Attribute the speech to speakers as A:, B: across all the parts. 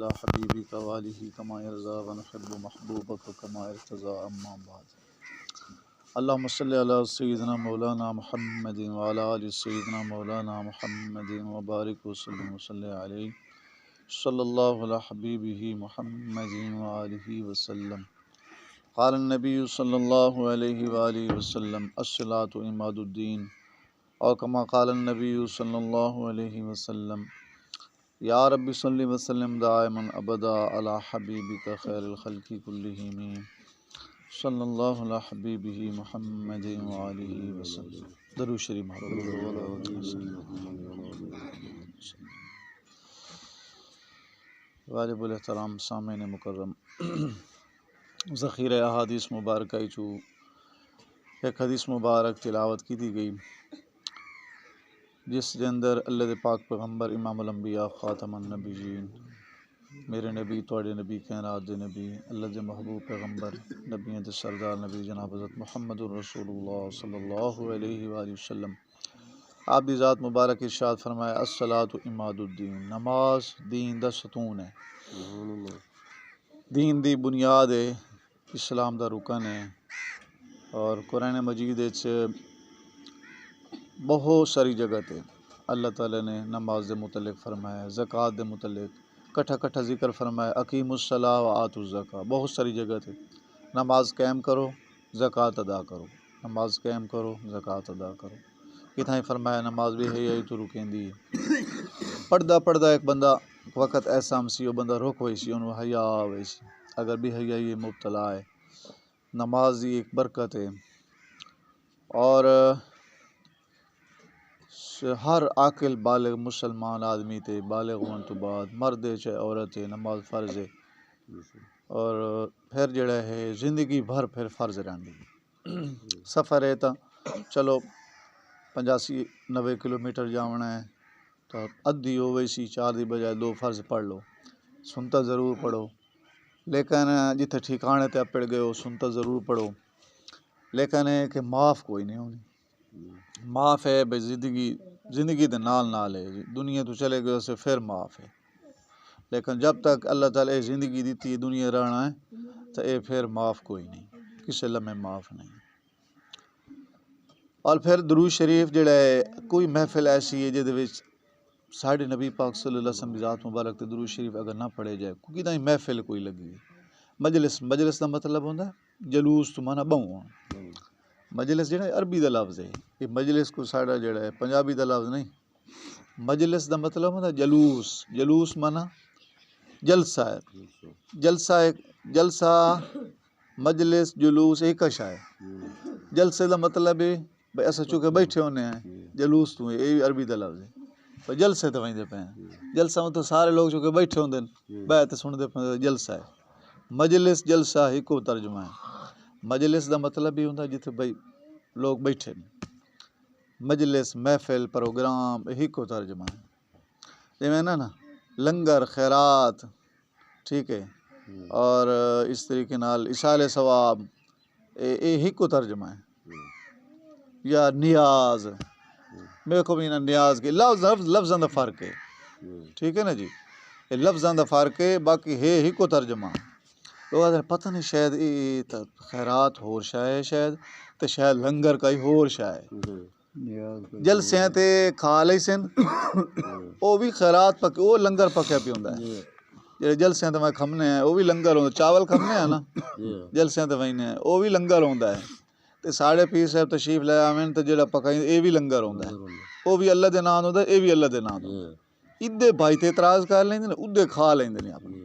A: على حبيبك وآله كما يرضى ونحب محبوبك كما ارتضى أما بعد اللهم صل على سيدنا مولانا محمد وعلى آل سيدنا مولانا محمد وبارك وسلم عليه صلى الله على حبيبه محمد وآله وسلم قال النبي صلى الله عليه وآله وسلم الصلاة عماد الدين اور کما قال النبی صلی اللہ علیہ وسلم یا رب صلی وسلم دائما ابدا علی حبیبک خیر الخلق کلہم صلی اللہ علی حبیبہ محمد وآلہ وسلم. درود شریف واجب الاحترام سامعین مکرم، ذخیرہ احادیث مبارکہ چو ایک حدیث مبارک تلاوت کی دی گئی جس دے اندر اللہ دے پاک پیغمبر امام الانبیاء خاتم النبیین میرے نبی توڑے نبی کائنات دے نبی اللہ دے محبوب پیغمبر نبیوں دے سردار نبی جناب حضرت محمد رسول اللہ صلی اللہ علیہ وآلہ وسلم آپ دی ذات مبارک ارشاد فرمایا الصلاۃ عماد الدین، نماز دین دا ستون ہے، دین دی بنیاد ہے، اسلام دا رکن ہے. اور قرآن مجید بہت ساری جگہ تے اللہ تعالیٰ نے نماز دے متعلق فرمایا، زکوٰۃ دے متعلق کٹھا ذکر فرمایا، اقیم الصلاۃ و آتوا الزکاۃ. بہت ساری جگہ تے نماز قائم کرو زکوٰۃ ادا کرو، نماز قائم کرو زکوٰۃ ادا کرو. کتنا ہی فرمایا نماز بھی ہے تو رکیندی ہے. پڑھدا ایک بندہ وقت ایسا ہمسی وہ بندہ رک ہوئی سی، انہوں حیا ہوئی سی، اگر بھی حیا یہ مبتلا ہے. نماز دی ایک برکت ہے اور ہر عاقل بالغ مسلمان آدمی تے بالغ ہونے تو بعد مرد ہے چاہے عورت ہے نماز فرض ہے. اور پھر جڑا ہے زندگی بھر پھر فرض رہندی. سفر ہے تو چلو 85-90 کلومیٹر جانا ہے تو ادھی ہوئی سی 4 دی بجائے 2 فرض پڑھ لو، سنتا ضرور پڑھو، لیکن جتھے ٹھکانے تے پڑ گئے ہو سنتا ضرور پڑھو، لیکن ہے کہ معاف کوئی نہیں ہونی. معاف ہے بھائی زندگی دے نال ہے، دنیا تو چلے گئے اسے پھر معاف ہے، لیکن جب تک اللہ تعالیٰ زندگی دیتی ہے دنیا رہنا ہے تو اے پھر معاف کوئی نہیں، کسی لمحے معاف نہیں. اور پھر درود شریف جڑا ہے کوئی محفل ایسی ہے جہدے وچ ساڈے نبی پاک صلی اللہ علیہ وسلم دی ذات مبارک تے درود شریف اگر نہ پڑھے جائے کوئی نہ محفل کوئی لگی ہے. مجلس دا مطلب ہوندا ہے جلوس تو مانا بہوں. مجلس جڑا ہے عربی دا لفظ ہے، یہ مجلس کو ساڈا جڑا ہے پنجابی دا لفظ نہیں. مجلس دا مطلب ہوندا جلوس مانا جلسہ ہے. جلسہ مجلس جلوس ایک شے ہے. جلسے دا مطلب ہے بھئی ایسا چونکہ بیٹھے ہونے ہیں، جلوس تو ہے یہ عربی دا لفظ ہے. پر جلسے تو وہیں دے پہ ہیں، جلسہ مطلب سارے لوگ چونکہ بیٹھے ہوندے ہیں بیعت سن دے پہ جلسہ ہے. مجلس جلسہ ہی کو ترجمہ ہے. مجلس دا مطلب بھی ہوندا جتھے بھئی لوگ بیٹھے ہیں، مجلس محفل پروگرام ہی کو ترجمہ ہے. میں نا لنگر خیرات ٹھیک ہے اور اس طریقے نال ایصال ثواب ہی کو ترجمہ ہے. یا نیاز میرے کو بھی نا نیاز کے لفظاں دا فرق ہے ٹھیک ہے نا جی، یہ لفظاں دا فرق ہے، باقی ہے ہی کو ترجمہ. لوگ پتہ نہیں شاید خیرات ہور شاید شاید تو شاید لنگر کا ہی ہور شاید. جلسے تے کھا لئی سن وہ بھی خیرات پکے وہ لنگر پکیا پی ہوندا ہے. جڑے جلسے تے میں کھمنے ہیں وہ بھی لنگر ہوندا، چاول کھمنے ہیں نا جلسے تے وینے ہیں وہ بھی لنگر ہوندا ہے. تے ساڑھے پیر صاحب تشریف لے آویں تے جڑا پکائیں اے بھی لنگر ہوندا ہے، وہ بھی اللہ دے نام ہوندا ہے، اے بھی اللہ دے نام ہوندا ہے. ادھے بھائی تے اعتراض کر لیندے نے ادھے کھا لیندے نے اپنے.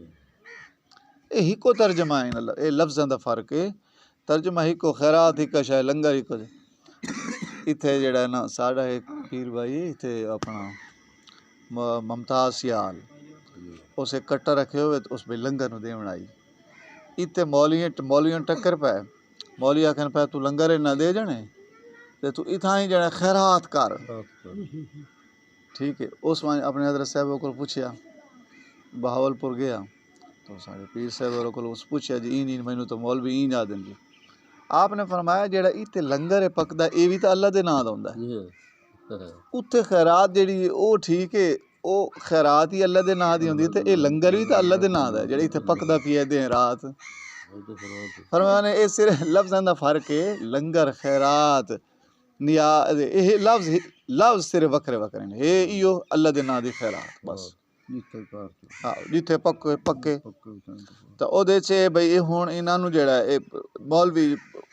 A: اے ہی کو ترجمہ ہے، اے لفظاں دا فرق ہے، ترجمہ ہی کو خیرات ہی کا شاید لنگر ہی کو. اتھے جڑا ہے نا ساڑھا ایک پیر بھائی اتھے اپنا ممتاز سیال اسے کٹا رکھے ہوئے تو اس پہ لنگر نو دیون آئی. اتھے مولیاں ٹکر پہ مولوی آکھن پہ تو لنگر نہ دے جانے تے تو اتھاں ہی جڑا خیرات کر ٹھیک ہے. اس وقت اپنے حضرت صاحب کو پوچھیا بہاولپور گیا تو سارے پیر صاحب کو پوچھیا جی این مینوں تو مولوی این آ دیں جی. آپ نے فرمایا جڑا اتھے لنگر ہے پکدا اے بھی تو اللہ دے نام دا ہوندا ہے. اتھے خیرات جڑی ہے او ٹھیک ہے او خیرات ہی اللہ دے ناں دی ہوندی تے اے لنگر بھی تے اللہ دے ناں دا ہے جڑی ایتھے پکدا پیا دن رات. فرمایا نے اے صرف لفظاں دا فرق ہے. لنگر خیرات نیاز اے لفظ صرف وکھرے وکھرے نے. اے ایو اللہ دے ناں دی خیرات بس ہاں جتھے پکے تو او دے چ بھئی اے ہن انہاں نوں جڑا اے مولوی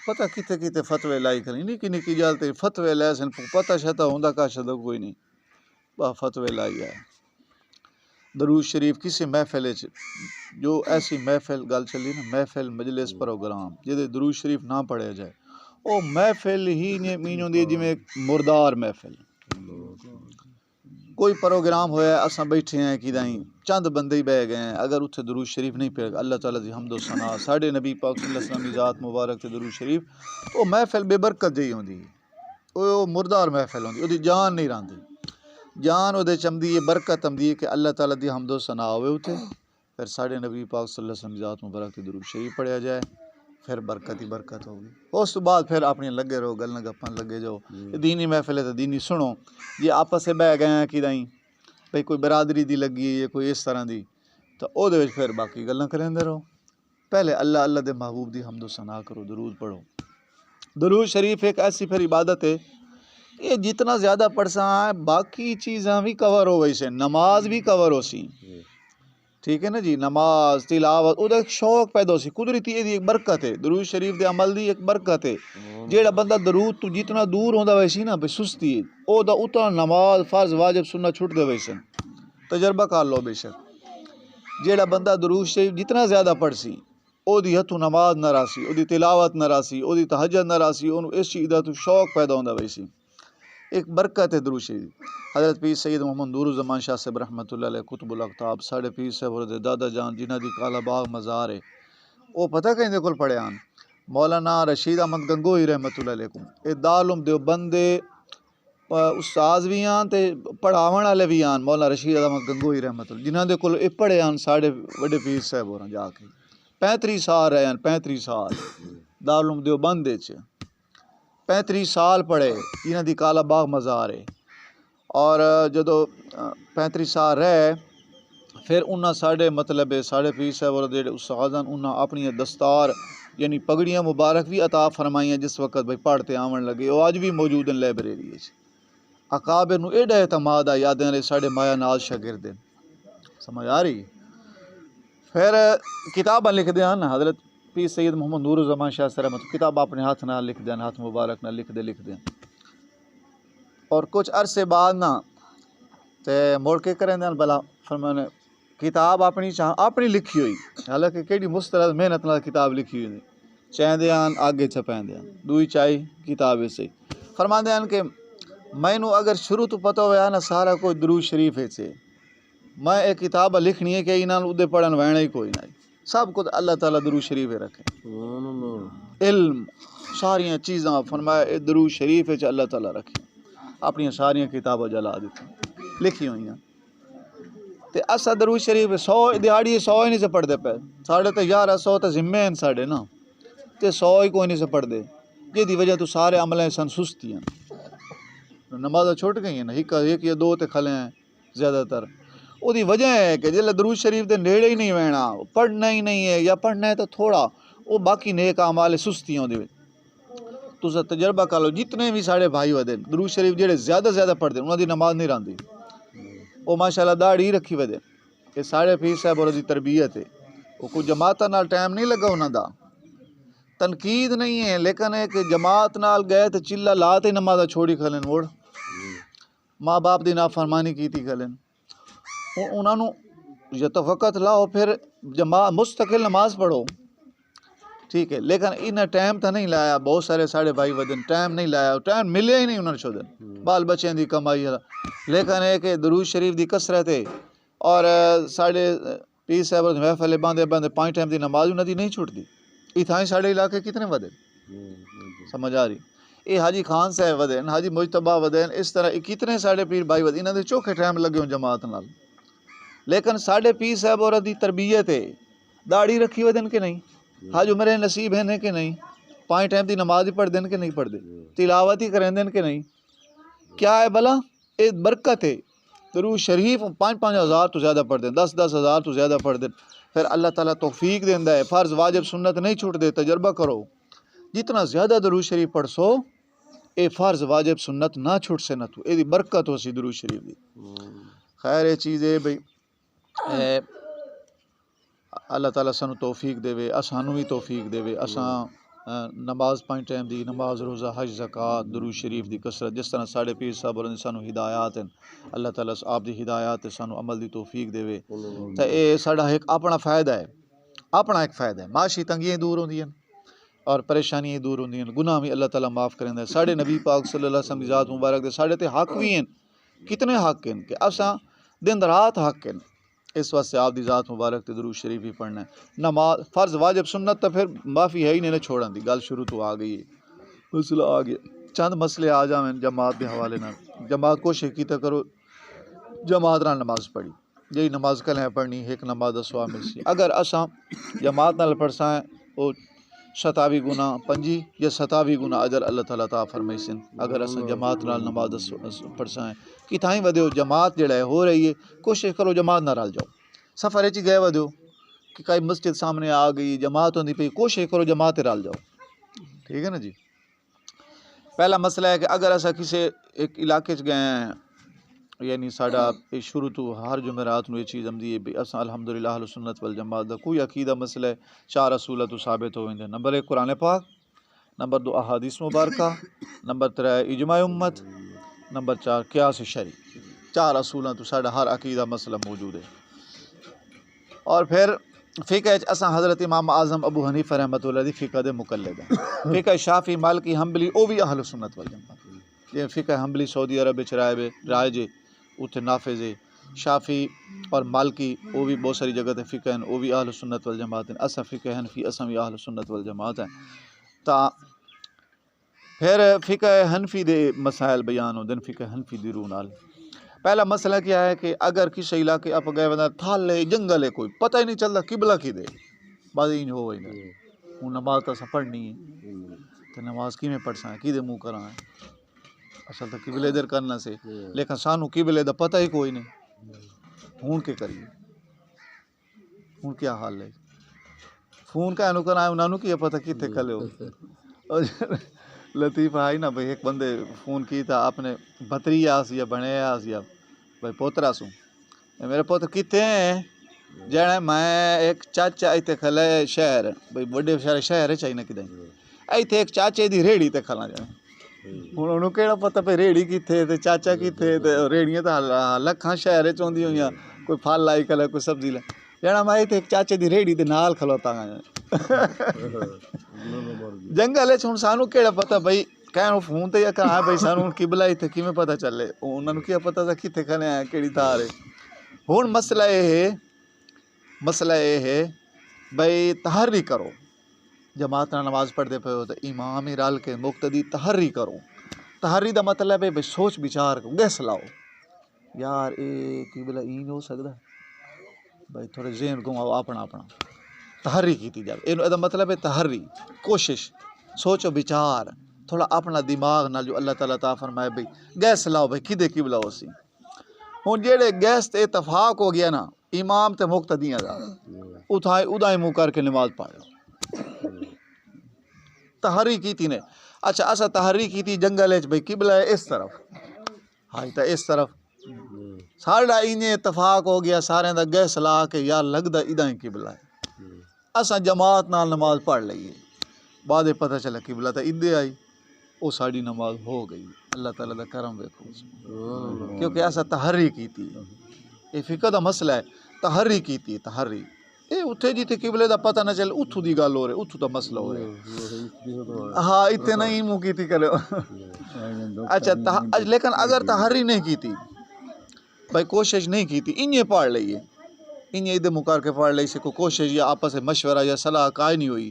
A: پتہ کتے کتے فتوی لائی کھڑی نکی نکی جال تے فتوی لے سن پتہ شتا ہوندا کا شدا کوئی نہیں با فتوی لائی ہے. درود شریف کسی محفل وچ جو ایسی محفل گل چلی نا محفل مجلس پروگرام جدے درود شریف نہ پڑھیا جائے او محفل ہی نہیں مین ہوندی جویں مردار محفل. کوئی پروگرام ہویا اساں بیٹھے ہیں کدائیں چند بندے ہی بہ گئے ہیں اگر اتھے درود شریف نہیں پڑھے اللہ تعالیٰ دی حمد و ثنا ساڈے نبی پاک صلی اللہ علیہ وسلم دی ذات مبارک تے درود شریف او محفل بے برکت جئی ہوندی او مردار محفل ہوندی او دی جان نہیں رہندی. جان او دے چمدی ہے برکت آمدی ہے کہ اللہ تعالیٰ دی حمد و ثنا ہوئے اتھے پھر ساڈے نبی پاک صلی اللہ علیہ وسلم دی ذات مبارک تے درود شریف پڑھیا جائے پھر برکت ہی برکت ہوگی. اس تو بعد پھر اپنے لگے رہو گلیں گپاں لگے جاؤ. دینی محفل ہے تو دینی سنو. جی آپس سے بہ گئے ہیں کدائیں بھئی کوئی برادری دی لگی ہے یا کوئی اس طرح دی تو او دے وچ پھر باقی گلاں کریندے رہو. پہلے اللہ دے محبوب دی حمد و ثنا کرو درود پڑھو. درود شریف ایک ایسی پھر عبادت ہے یہ جتنا زیادہ پڑھساں باقی چیزاں بھی کور ہو گئی سے نماز بھی کور ہو سی. ٹھیک ہے نا جی. نماز تلاوت او دا ایک شوق پیدا ہو سی قدرتی ایک برکت ہے. درود شریف دے عمل دی ایک برکت ہے. جیڑا بندہ درود تو جتنا دور ہوندا ویسی نا بے سستی او دا اتنا نماز فرض واجب سنت چھٹ دے ویسن تجربہ کر لو بے شک. جیڑا بندہ درود شریف جتنا زیادہ پڑھ سی او دی ہتھوں نماز نہ راسی او دی تلاوت نہ راسی او دی تہجد نہ راسی اونوں اس چیز دا تو شوق پیدا ہوندا ویسی ایک برکت ہے درود شریف. حضرت پیر سید محمد نور الزمان شاہ صاحب رحمۃ اللہ علیہ قطب الاقطاب ساڑھے پیر صاحب دے دادا جان جنہ دی کالا باغ مزار ہے او پتہ کہیں دے کول پڑھے آن مولانا رشید احمد گنگوہی رحمۃ اللہ علیہ اے دارالعلوم دیوبند دے استاذ بھی آن تے پڑھاون والے بھی آن. مولانا رشید احمد گنگوہی رحمۃ اللہ جنہ دے کول اے پڑھے آن ساڑھے وڈے پیر صاحب ہوراں جا کے 35 سال رہے ہیں 35 سال دارالعلوم دیوبند وچ 35 سال پڑھے جنہ دی کالا باغ مزار ہے. اور جدو 35 سال رہے پھر انہاں ساڑھے مطلب ساڑھے پیر صاحب اور جڑے استاذان انہاں اپنی دستار یعنی پگڑیاں مبارک بھی عطا فرمائیاں جس وقت بھائی پڑھتے آون لگے وہ آج بھی موجود ہیں لائبریری وچ. اکابر نو ایڈا اعتماد آ یادیں نے ساڑھے مایا ناز شاگرد سمجھ آ رہی. پھر کتاباں لکھ دیاں نا حضرت پیر سید محمد نور الزمان شاہ صاحب رحمۃ کتاب اپنے ہاتھ نہ لکھ دیں ہاتھ مبارک نہ لکھ دیں اور کچھ عرصے بعد نا تے مڑ کے کریں دیں بلا فرمانے کتاب اپنی لکھی ہوئی حالانکہ کیڑی مسترد محنت نال کتاب لکھی ہوئی چاہیں دیں آگے چھپیں دیں دوئی چاہی کتاب سے فرمان دیں کہ میں نو اگر شروع تو پتہ ہوا نا سارا کوئی درود شریف ہے سے میں ایک کتاب لکھنی ہے کہ انہاں ادے پڑھن وینا ہی کوئی نہیں سب کچھ اللہ تعالیٰ درود شریف رکھے علم ساریاں چیزاں فرمایا درود شریف ہے اللہ تعالیٰ رکھے اپنی ساریاں کتابیں جلا دیتی لکھی ہوئی ہیں تے اسا درود شریف 100 دیہاڑی 100 ہی نہیں سے پڑھ دے پے ساڑھے تے 1100 تے ذمے ہیں ساڑھے نا تے 100 ہی کوئی نہیں سے پڑھ دے جی دی وجہ تو سارے عملیں سن سستی ہیں نمازیں چھوٹ گئی ہیں نا ایک یا دو تے کھلے ہیں زیادہ تر وہ دی وجہ ہے کہ جلے درود شریف دے نیڑے ہی نہیں وینا پڑھنا ہی نہیں ہے یا پڑھنا ہے تو تھوڑا وہ باقی نیک اعمال سستی ہوں دے تسا تجربہ کر لو جتنے بھی ساڑے بھائی ودے درود شریف جڑے زیادہ پڑھتے انہاں دی نماز نہیں راندی وہ ماشاءاللہ داڑھی رکھی ودے یہ ساڑے پیر صاحب اور دی تربیت ہے وہ کوئی جماعتاں نال ٹائم نہیں لگا انہاں دا تنقید نہیں ہے لیکن ہے کہ جماعت نال گئے تے چلا لا تے نماز چھوڑی کھلن موڑ ماں باپ دی نافرمانی کیتی کھلن انہاں نو یا تو وقت لاؤ پھر جماعت مستقل نماز پڑھو ٹھیک ہے لیکن انہیں ٹائم تو نہیں لایا بہت سارے ساڑے بھائی ودن ٹائم نہیں لایا ٹائم ملے ہی نہیں انہوں نے شدن بال بچیں دی کمائی لیکن ہے کہ درود شریف دی کثرت ہے اور ساڑے پیر صاحب محفل باندھے 5 ٹائم دی نماز انہوں دی نہیں چھوٹ دی اتھائیں ساڑے علاقے کتنے ودن سمجھ آ رہی یہ حاجی خان صاحب ودن حاجی مجتبہ ودن اس طرح کتنے ساڑے پیر بھائی ودن انہوں نے چوکھے ٹائم لگے ہوں جماعت نال لیکن ساڑے پیر صاحب اور دی تربیت ہے داڑھی رکھی ودن کہ نہیں حج عمرے نصیب ہیں کہ نہیں 5 ٹائم دی نماز ہی پڑھ دین کہ نہیں پڑھ دے تلاوت ہی کریں دین کہ نہیں کیا ہے بلا اے برکت ہے درود شریف 5-5 ہزار تو زیادہ پڑھ دیں، 10-10 ہزار تو زیادہ پڑھ دیں، پھر اللہ تعالیٰ توفیق دیندا ہے. فرض واجب سنت نہیں چھوٹ دے. تجربہ کرو، جتنا زیادہ درود شریف پڑھ سو اے فرض واجب سنت نہ چھوٹ سے نہ تو اے دی برکت ہو سی درود شریف دی. خیر یہ چیز ہے بھئی اللہ تعالیٰ سانو توفیق دے وے، اسانو بھی توفیق دے وے. اساں نماز 5 ٹائم دی، نماز روزہ حج زکوٰۃ درود شریف دی کثرت، جس طرح ساڑھے پیر صاحب نے سانو ہدایات ہیں، اللہ تعالیٰ آپ دی ہدایات سانو عمل دی توفیق دے وے. تے اے ساڈا ایک اپنا فائدہ ہے، اپنا ایک فائدہ ہے. معاشی تنگیاں دور ہوندیاں اور پریشانیاں دور ہوندیاں، گناہ بھی اللہ تعالیٰ معاف کریندا ہے. ساڈے نبی پاک صلی اللہ علیہ وسلم دی ذات مبارک دے ساڈے تے حق بھی ہیں. کتنے حق ہیں کہ اساں دن رات حق ہیں. اس واسطے آپ دی ذات مبارک تے درود شریف بھی پڑھنا ہے. نماز فرض واجب سنت تو پھر معافی ہے ہی نہیں چھوڑن دی گل شروع تو آ گئی ہے. مسئلہ آ گیا، چند مسئلے آ جاویں جماعت دے حوالے نال. جماعت کوشش کیتا کرو جماعت نال نماز پڑھی، یہی نماز کلیں پڑھنی ایک نماز دا ثواب مل سی. اگر اساں جماعت نال پڑھساں او 27 گنا 25 یا 27 گنا اجر اللہ تعالیٰ عطا فرمائی سن. اگر اساں جماعت نال نماز پڑھساں کتھائیں ودیو جماعت جڑا ہے ہو رہی ہے، کوشش کرو جماعت نہ رل جاؤ. سفر چ گئے ودیو کہ کئی مسجد سامنے آ گئی جماعت ہوندی پئی، کوشش کرو جماعت رل جاؤ. ٹھیک ہے نا جی. پہلا مسئلہ ہے کہ اگر اساں کسی ایک علاقے چ گئے ہیں، یعنی ساڈا شروع تو ہر جمعرات نو یہ چیز آمدی ہے بھی اساں الحمدللہ اہل سنت والجماعت دا کوئی عقیدہ مسئلہ ہے 4 اصول تو ثابت ہو ویندے. نمبر 1 قرآن پاک، نمبر 2 احادیث مبارکہ، نمبر 3 اجماع امت، نمبر 4 قیاس شرعی. 4 اصولاں تو ساڈا ہر عقیدہ مسئلہ موجود ہے. اور پھر فقہ اساں حضرت امام اعظم ابو حنیفہ رحمۃ اللہ دی فقہ دے مقلد ہیں. فقہ شافعی مالکی حنبلی او بھی اہل سنت والجماعت. یہ فقہ حنبلی سعودی عرب وچ رائج ہے، اتنے نافذ ہے. شافعی اور مالکی وہ بھی بہت ساری جگہ تے فقہ ہیں، وہ بھی اہل سنت والجماعت ہیں. اساں فقہ حنفی اساں بھی اہل سنت والجماعت ہیں. تا پھر فقہ حنفی دے مسائل بیان ہوندے ہیں فقہ حنفی دی روح نال. پہلا مسئلہ کیا ہے کہ اگر کسی علاقے آپ گئے بندہ تھال ہے جنگل ہے، کوئی پتہ ہی نہیں چلتا قبلہ کی دے بعد ہی ہو گئی نا ہوں نماز تو اساں پڑھنی ہے تو نماز کیویں پڑھ ساں کی دے منہ کراں. اصل تو قبلے ادھر کرنا سے، لیکن سانو قبلے دا پتہ ہی کوئی نہیں. ہوں کے کریے، ہوں کیا حال ہے؟ فون کا انہوں کرنا ہے انہوں کی پتہ کتنے کھلے ہو. لطیفہ آئی نا بھائی، ایک بندے فون کی تھا اپنے بھتری آس یا بنے آس یا بھائی پوترا سوں، میرے پوتر کتنے ہیں جانا میں ایک چاچا ایتھے کھلے شہر بھائی بڑے شہر چاہیے نا کدیں ایتھے ایک چاچے دی ریڑھی تے کھلا جانا. ہوں انہوں کہڑا پتہ پہ ریڑھی کتنے تے چاچا کتنے تے ریڑھیاں تو لکھاں شہر چوندی ہوئی، کوئی پھل لائی کھلا کوئی سبزی لائی جانا میں ایتھے ایک چاچے دی ریڑھی تے نال کھلوتا گا. جنگل ہے ہوں سانو کہڑا پتہ بھائی کہنا فون تے یا کہاں بھائی سانو ہوں قبلہ ایتھے کیویں پتہ چلے، انہوں کیا پتہ تھا کتنے کھلے ہیں کیڑی تار ہے. ہوں مسئلہ یہ ہے بھائی تحری کرو. جماعت نہ نماز پڑھتے پے ہو تو امام ہی رل کے مقتدی تحری کرو. تحری دا مطلب ہے بھائی سوچ بچار کرو، گیس لاؤ یار اے قبلہ این ہو سکتا ہے بھائی، تھوڑے ذہن گھماؤ اپنا تحری کیتی جائے. یہ مطلب ہے تحری، کوشش، سوچو بچار تھوڑا اپنا دماغ نال جو اللہ تعالیٰ عطا فرمائے بھائی گیس لاؤ بھائی کدے قبلہ ہو سی. ہوں جیڑے گیس تے اتفاق ہو گیا نا امام تے مقتدیاں دا اتھائے ادائیں منہ کر کے نماز پڑھ لو. تحری کیتی نے اچھا اسا تحری کیتی جنگل ہے بھائی قبلہ ہے اس طرف، ہائی تا اس طرف ساڑا انہیں اتفاق ہو گیا سارے دا گیس لا کے یار لگدا ادائیں قبلہ ہے. اسا جماعت نال نماز پڑھ لئیے، بعد پتہ چلا قبلہ تا ادھے آئی، وہ ساری نماز ہو گئی. اللہ تعالیٰ دا کرم ویکھو کیونکہ ایسا تحری کیتی. یہ فقہ دا مسئلہ ہے، تحری کیتی تحری. اے اتھے جیتے قبلے دا پتہ نہ چلے اتھو دی گل ہو رہے، اتھو دا مسئلہ ہو رہے. ہاں اتنے نہیں منہ کیتی کرے. اچھا لیکن اگر تحری نہیں کیتی بھائی کوشش نہیں کیتی انہیں پڑھ لئیے، انہیں ادھے مکار کے پڑھ لئی سے کوئی کوشش یا آپس سے مشورہ یا صلاح کائی نہیں ہوئی،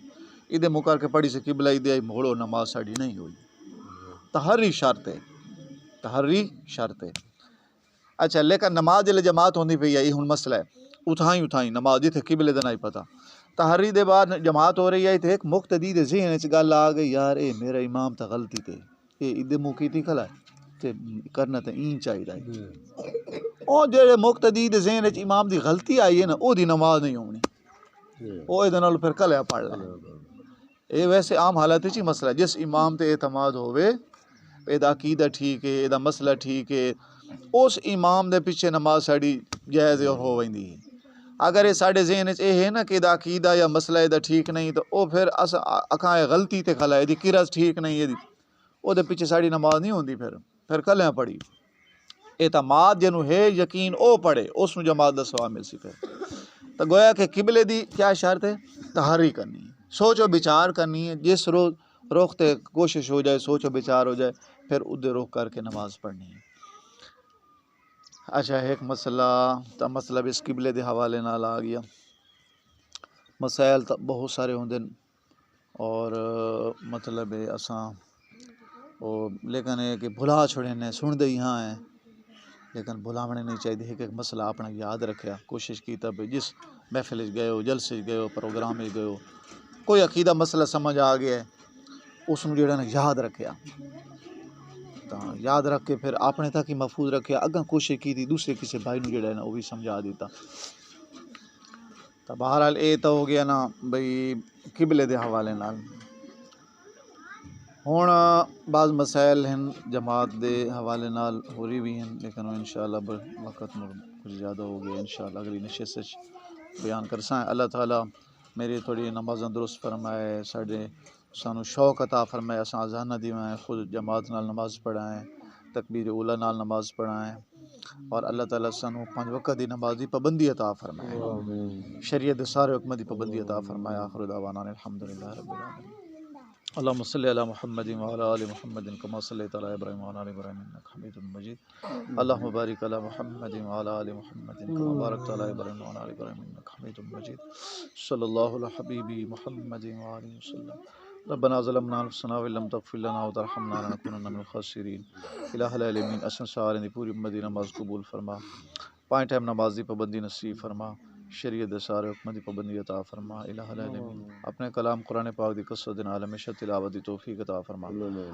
A: ادھے مکار کے پڑھی سے قبلہ ادھے آئی موڑو نماز ساڑی نہیں ہوئی. تحری شرط ہے، تحری شرط ہے. اچھا لیکن نماز جلے جماعت ہوندی پئی ہے یہ ہن مسئلہ ہے اتھائیں نماز جتھے قبلے دا نہیں پتہ. تحری دے بعد جماعت ہو رہی ہے تے ایک مقتدی دے ذہن وچ گل آ گئی یار اے میرا امام تے غلطی تے اے ادھے منہ کیتی کھلا ہے تے کرنا تے این چاہیے او جڑے مقتدی دے ذہن وچ امام دی غلطی آئی ہے نا او دی نماز نہیں ہونی او اے نال پھر کلیا پڑھ لے اے ویسے عام حالات وچ مسئلہ جس امام تے اعتماد ہوئے ادا عقیدہ ٹھیک ہے ادا مسئلہ ٹھیک ہے اس امام دے پیچھے نماز ساڑی جائز ہو ویندی ہے اگر یہ ساڈے ذہن وچ اے ہے نا کہ ادا عقیدہ یا مسئلہ ادا ٹھیک نہیں تو او پھر اس اکھاں غلطی تے کھلا ہے دی کرز ٹھیک نہیں ہے دی او دے پیچھے ساڑی نماز نہیں ہوندی پھر کلیاں پڑھی اعتماد جنوں ہے یقین او پڑھے اس نو جماعت دا ثواب مل سی پھر تو گویا کہ قبلے دی کیا شرط ہے تحری کرنی ہے سوچ و بچار کرنی ہے جس روز رخ تے کوشش ہو جائے سوچ و بچار ہو جائے پھر ادھر رخ کر کے نماز پڑھنی ہے اچھا ایک مسئلہ تا مسئلہ بھی اس قبلے دے حوالے نال آ گیا مسائل تا بہت سارے ہوندے اور مطلب ہے اساں لیکن یہ کہ بھلا چھوڑے نے سن دے یہاں ہیں لیکن بھلاونے نہیں چاہیے ایک مسئلہ اپنا یاد رکھیا کوشش کیتا بھی جس محفل گئے ہو جلسے گئے ہو پروگرام گئے ہو کوئی عقیدہ مسئلہ سمجھ آ گیا ہے اس نو جڑا نا یاد رکھیا تو یاد رکھ کے پھر اپنے تک ہی محفوظ رکھیا اگاں کوشش کی تھی دوسرے کسی بھائی نو جڑا ہے نا وہ بھی سمجھا دیتا تو بہرحال اے تو ہو گیا نا بھئی قبلے دے حوالے نال ہوں بعض مسائل ہیں جماعت دے حوالے نال ہو رہی بھی ہیں لیکن انشاءاللہ وقت کچھ زیادہ ہو گیا انشاءاللہ اگلی نشست بیان کرساں اللہ تعالیٰ میری تھوڑی نمازاں درست فرمائے ساڈے سانو شوق عطا فرمائے اساں اذان دیوائیں خود جماعت نال نماز پڑھائیں تکبیر اولا نال نماز پڑھائیں اور اللہ تعالیٰ سانو 5 وقت دی نماز دی پابندی عطا فرمائے شریعت دے سارے حکم دی پابندی عطا فرمائے آخر دعوانا الحمدللہ رب العالمین اللهم صل على محمد وعلى آل محمد كما صليت على إبراهيم وعلى آل إبراهيم إنك حميد مجيد اللهم بارك على محمد وعلى آل محمد كما باركت على إبراهيم وعلى آل إبراهيم إنك حميد مجيد صلى الله على حبيبي محمد وآله وسلم ربنا ظلمنا أنفسنا وإن لم تغفر لنا وترحمنا لنكونن من الخاسرين الہ العالمین اساں سارے دی پوری امت دی نماز قبول فرما 5 ٹائم نماز دی پابندی نصیب فرما شریعت دے سارے حکم دی پابندی عطا فرما الہ العالمین اپنے کلام قرآن پاک دی کثرت نال ہمیشہ تلاوت دی توفیق عطا فرما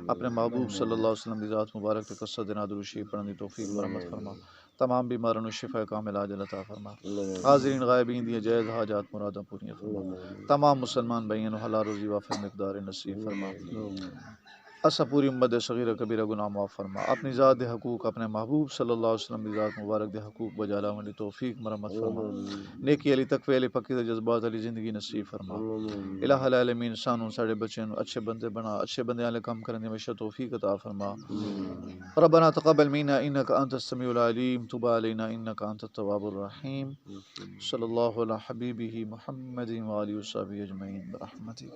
A: اپنے محبوب صلی اللہ علیہ وسلم دی ذات مبارک تے کثرت نال درود شریف پڑھن دی توفیق مرحمت فرما تمام بیماروں نو شفا کامل عاجل عطا فرما حاضرین غائبین دی جائز حاجات مرادا پوریاں فرما تمام مسلمان بھائیوں نو حلال روزی وافر مقدار نصیب فرما اسا پوری امت دے صغیرہ کبیرہ گناہ معاف فرما اپنی ذات دے حقوق اپنے محبوب صلی اللہ علیہ وسلم دی ذات مبارک دے حقوق بجا لاون دی توفیق مرحمت فرما نیکی علی تقوی علی پاکی جذبات علی زندگی نصیب فرما الہ العالمین سانو ساڈے بچے نو اچھے بندے بنا اچھے بندے والے کام کرنے دی ہمیشہ توفیق عطا فرما ربنا تقبل منا انک انت السمیع العلیم تب علینا انک انت التواب الرحیم صلی اللہ علی حبیبہ محمد و آلہ وصحبہ اجمعین برحمتک